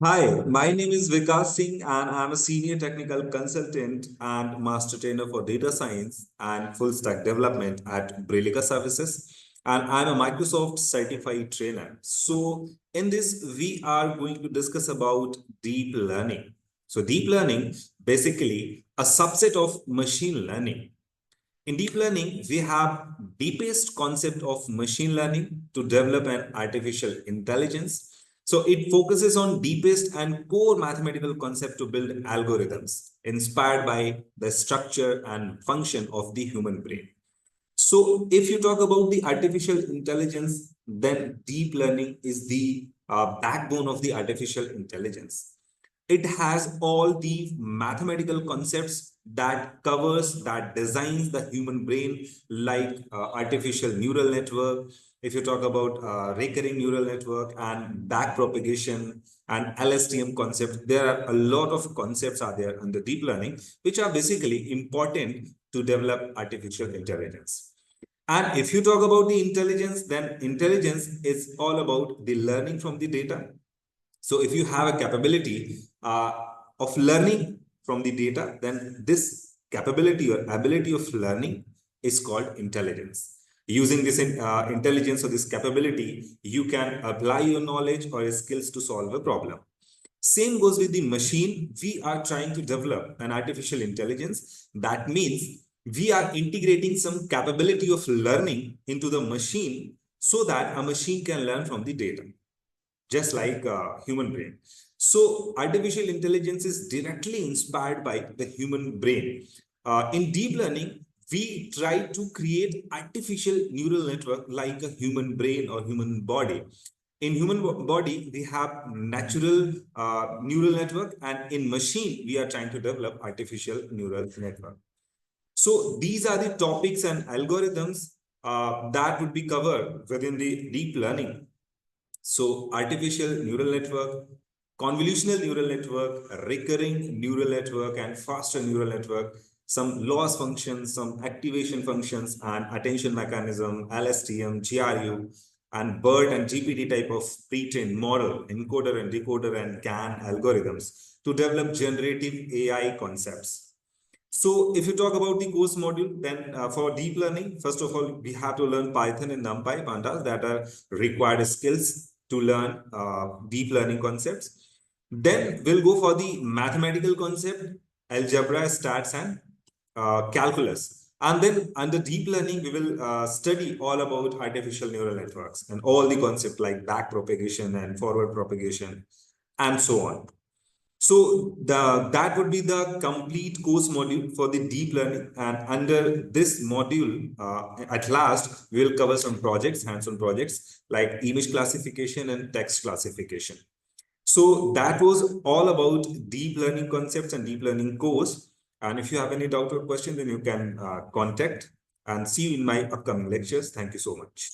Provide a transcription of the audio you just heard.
Hi, my name is Vikas Singh, and I'm a senior technical consultant and master trainer for data science and full stack development at Brillica services. And I'm a Microsoft certified trainer. So, in this, we are going to discuss about deep learning. So, deep learning basically a subset of machine learning. In deep learning, we have deepest concept of machine learning to develop an artificial intelligence. So it focuses on deepest and core mathematical concept to build algorithms inspired by the structure and function of the human brain. So if you talk about the artificial intelligence, then deep learning is the backbone of the artificial intelligence. It has all the mathematical concepts that designs the human brain, like artificial neural network. If you talk about recurring neural network and back propagation and LSTM concept, there are a lot of concepts are there under deep learning, which are basically important to develop artificial intelligence. And if you talk about the intelligence, then intelligence is all about the learning from the data. So if you have a capability of learning from the data, then this capability or ability of learning is called intelligence. Using this intelligence or this capability, you can apply your knowledge or your skills to solve a problem. Same goes with the machine. We are trying to develop an artificial intelligence. That means we are integrating some capability of learning into the machine so that a machine can learn from the data, just like human brain. So artificial intelligence is directly inspired by the human brain. In deep learning, we try to create artificial neural network like a human brain or human body. In human body, we have natural neural network, and in machine, we are trying to develop artificial neural network. So these are the topics and algorithms that would be covered within the deep learning. So artificial neural network, convolutional neural network, recurring neural network, and faster neural network, some loss functions, some activation functions, and attention mechanism, LSTM, GRU, and BERT and GPT type of pre-trained model, encoder and decoder and GAN algorithms to develop generative AI concepts. So if you talk about the course module, then for deep learning, first of all, we have to learn Python and NumPy, pandas that are required skills to learn deep learning concepts. Then we'll go for the mathematical concept, algebra, stats, and calculus. And then under deep learning, we will study all about artificial neural networks and all the concepts like back propagation and forward propagation and so on. So that would be the complete course module for the deep learning. And under this module, at last, we will cover some projects, hands-on projects like image classification and text classification. So that was all about deep learning concepts and deep learning course. And if you have any doubt or question, then you can contact and see you in my upcoming lectures. Thank you so much.